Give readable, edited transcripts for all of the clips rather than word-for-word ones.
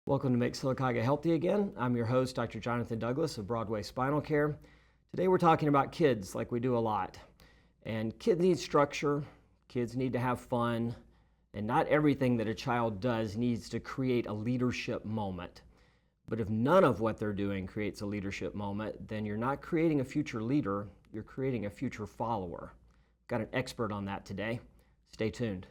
Welcome to Make Sylacauga Healthy Again. I'm your host, Dr. Jonathan Douglas of Broadway Spinal Care. Today we're talking about kids like we do a lot. And kids need structure, kids need to have fun, and not everything that a child does needs to create a leadership moment. But if none of what they're doing creates a leadership moment, then you're not creating a future leader, you're creating a future follower. Got an expert on that today. Stay tuned.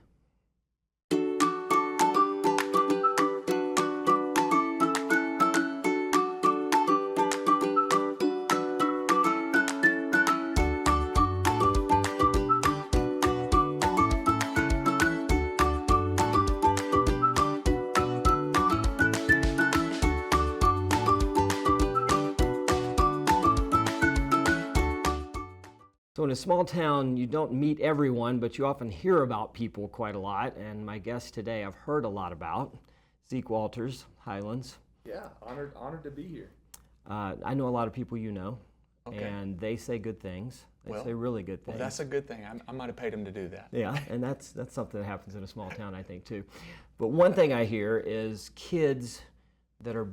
So in a small town, you don't meet everyone, but you often hear about people quite a lot. And my guest today I've heard a lot about, Zeke Walters, Highlands. Yeah, honored to be here. I know a lot of people you know, Okay. and they say good things. They say really good things. Well, that's a good thing. I might have paid them to do that. Yeah, and that's something that happens in a small town, I think, too. But one thing I hear is kids that are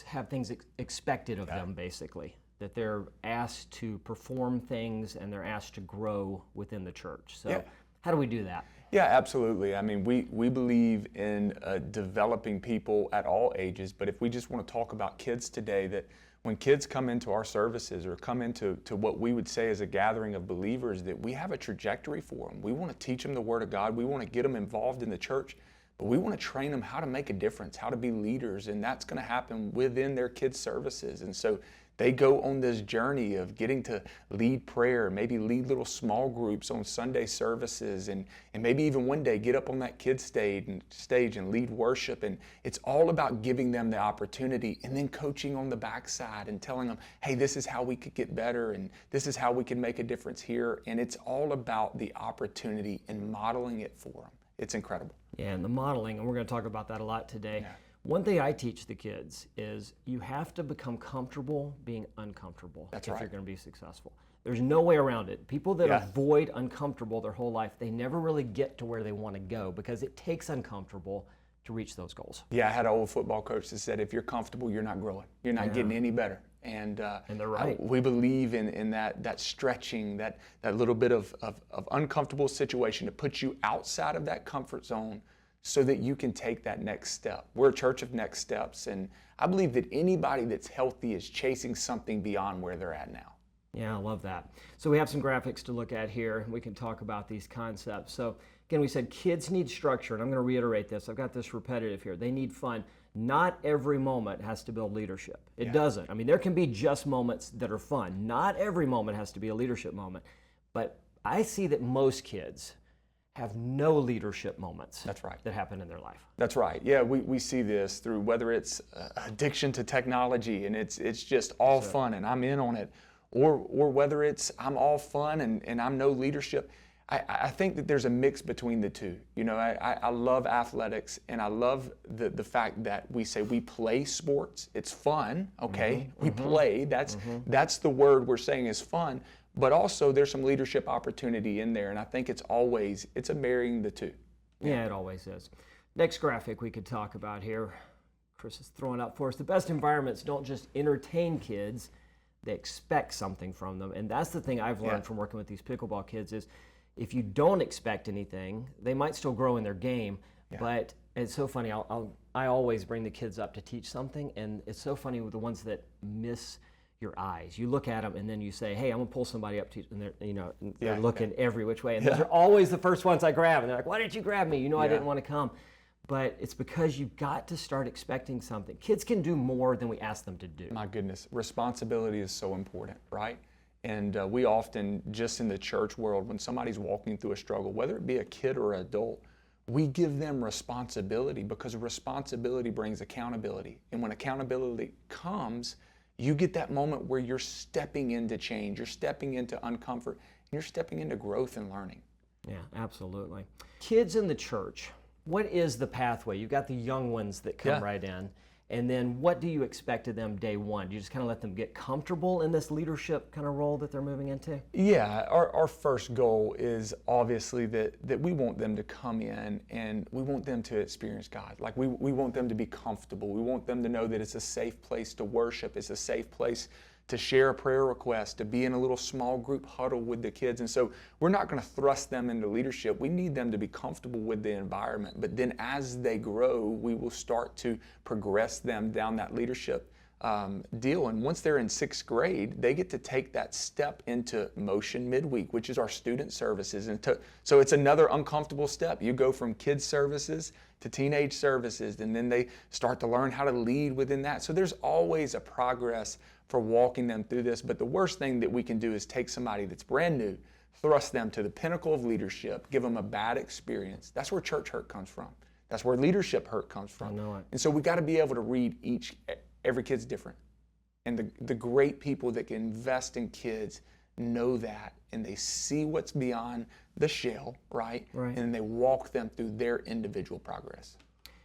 have things expected of them, basically. That they're asked to perform things and they're asked to grow within the church. So how do we do that? Yeah, absolutely. I mean, we believe in developing people at all ages, but if we just want to talk about kids today, that when kids come into our services or come into what we would say is a gathering of believers, that we have a trajectory for them. We want to teach them the Word of God. We want to get them involved in the church, but we want to train them how to make a difference, how to be leaders, and that's going to happen within their kids' services. And so they go on this journey of getting to lead prayer, maybe lead little small groups on Sunday services, and maybe even one day get up on that kids' stage and lead worship. And it's all about giving them the opportunity and then coaching on the backside and telling them, hey, this is how we could get better and this is how we can make a difference here. And it's all about the opportunity and modeling it for them. It's incredible. Yeah, and the modeling, and we're going to talk about that a lot today. Yeah. One thing I teach the kids is you have to become comfortable being uncomfortable if you're going to be successful. There's no way around it. People that avoid uncomfortable their whole life, they never really get to where they want to go because it takes uncomfortable to reach those goals. Yeah, I had an old football coach that said, if you're comfortable, you're not growing. You're not getting any better. And they're right. We believe in that stretching, that little bit of uncomfortable situation to put you outside of that comfort zone so that you can take that next step. We're a church of next steps, and I believe that anybody that's healthy is chasing something beyond where they're at now. Yeah, I love that. So we have some graphics to look at here. We can talk about these concepts. So again, we said kids need structure, and I'm going to reiterate this. I've got this repetitive here. They need fun. Not every moment has to build leadership. It doesn't. I mean, there can be just moments that are fun. Not every moment has to be a leadership moment. But I see that most kids have no leadership moments that happen in their life. That's right. Yeah, we see this through whether it's addiction to technology and it's just all fun and I'm in on it, or whether it's I'm all fun and I'm no leadership. I think that there's a mix between the two. You know, I love athletics and I love the fact that we say we play sports. It's fun, okay? We play. That's the word we're saying is fun. But also there's some leadership opportunity in there, and I think it's a marrying the two. Yeah, it always is. Next graphic we could talk about here. Chris is throwing up for us. The best environments don't just entertain kids, they expect something from them. And that's the thing I've learned from working with these pickleball kids is if you don't expect anything, they might still grow in their game. But it's so funny, I always bring the kids up to teach something, and it's so funny with the ones that miss your eyes. You look at them and then you say, hey, I'm gonna pull somebody up to you, and they're looking every which way. And those are always the first ones I grab. And they're like, why didn't you grab me? You know I didn't want to come. But it's because you've got to start expecting something. Kids can do more than we ask them to do. My goodness, responsibility is so important, right? And we often, just in the church world, when somebody's walking through a struggle, whether it be a kid or an adult, we give them responsibility because responsibility brings accountability. And when accountability comes, you get that moment where you're stepping into change, you're stepping into uncomfort, and you're stepping into growth and learning. Yeah, absolutely. Kids in the church, what is the pathway? You've got the young ones that come right in, And then what do you expect of them day one? Do you just kind of let them get comfortable in this leadership kind of role that they're moving into? Yeah, our first goal is obviously that we want them to come in and we want them to experience God. Like we want them to be comfortable. We want them to know that it's a safe place to worship. It's a safe place to share a prayer request, to be in a little small group huddle with the kids. And so we're not going to thrust them into leadership. We need them to be comfortable with the environment. But then as they grow, we will start to progress them down that leadership deal. And once they're in 6th grade, they get to take that step into motion midweek, which is our student services. And so it's another uncomfortable step. You go from kids services to teenage services, and then they start to learn how to lead within that. So there's always a progress for walking them through this. But the worst thing that we can do is take somebody that's brand new, thrust them to the pinnacle of leadership, give them a bad experience. That's where church hurt comes from. That's where leadership hurt comes from. I know it. And so we got to be able to read every kid's different. And the great people that can invest in kids know that, and they see what's beyond the shell, right? Right. And they walk them through their individual progress.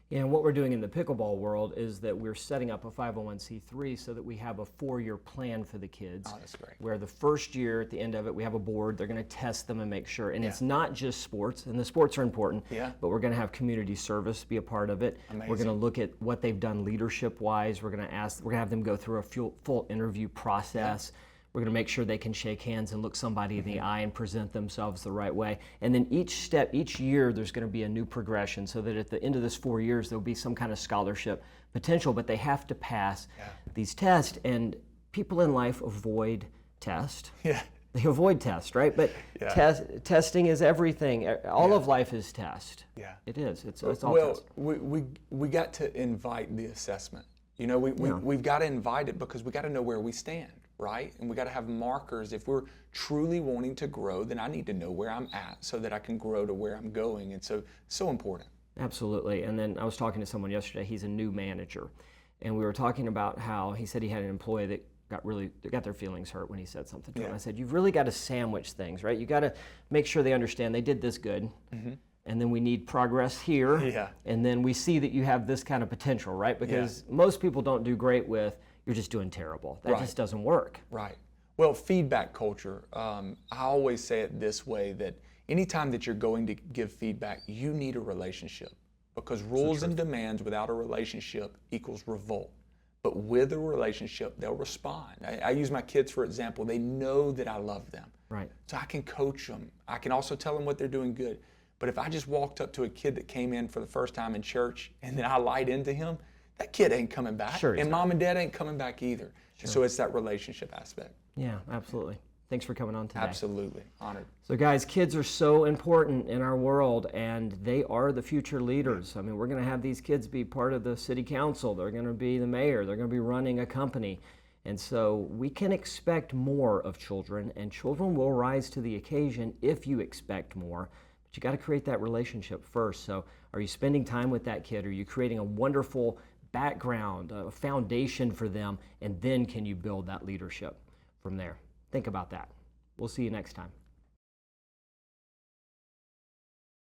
Yeah, and what we're doing in the pickleball world is that we're setting up a 501c3 so that we have a 4-year plan for the kids. Oh, that's great. Where the first year, at the end of it, we have a board. They're going to test them and make sure. And Yeah. it's not just sports, and the sports are important, Yeah. but we're going to have community service be a part of it. Amazing. We're going to look at what they've done leadership-wise. We're going to have them go through a full interview process. Yeah. We're going to make sure they can shake hands and look somebody in the eye and present themselves the right way. And then each year, there's going to be a new progression so that at the end of this 4 years, there'll be some kind of scholarship potential, but they have to pass these tests. And people in life avoid tests. Yeah. They avoid tests, right? But testing is everything. All of life is test. Yeah. It is. It's all well, test. we got to invite the assessment. You know, we've got to invite it because we got to know where we stand. Right? And we got to have markers. If we're truly wanting to grow, then I need to know where I'm at so that I can grow to where I'm going. And so important. Absolutely. And then I was talking to someone yesterday. He's a new manager. And we were talking about how he said he had an employee that got their feelings hurt when he said something to him. I said, you've really got to sandwich things, right? You got to make sure they understand they did this good. Mm-hmm. And then we need progress here. Yeah. And then we see that you have this kind of potential, right? Because most people don't do great with, you're just doing terrible. That just doesn't work. Right. Well, feedback culture, I always say it this way, that anytime that you're going to give feedback, you need a relationship. Because rules and demands without a relationship equals revolt. But with a relationship, they'll respond. I use my kids, for example. They know that I love them. Right. So I can coach them. I can also tell them what they're doing good. But if I just walked up to a kid that came in for the first time in church and then I lied into him, that kid ain't coming back. Sure, and mom and dad ain't coming back either. Sure. So it's that relationship aspect. Yeah, absolutely. Thanks for coming on today. Absolutely. Honored. So guys, kids are so important in our world, and they are the future leaders. I mean, we're going to have these kids be part of the city council. They're going to be the mayor. They're going to be running a company. And so we can expect more of children, and children will rise to the occasion if you expect more. But you got to create that relationship first. So are you spending time with that kid? Are you creating a wonderful background, a foundation for them, and then can you build that leadership from there? Think about that. We'll see you next time.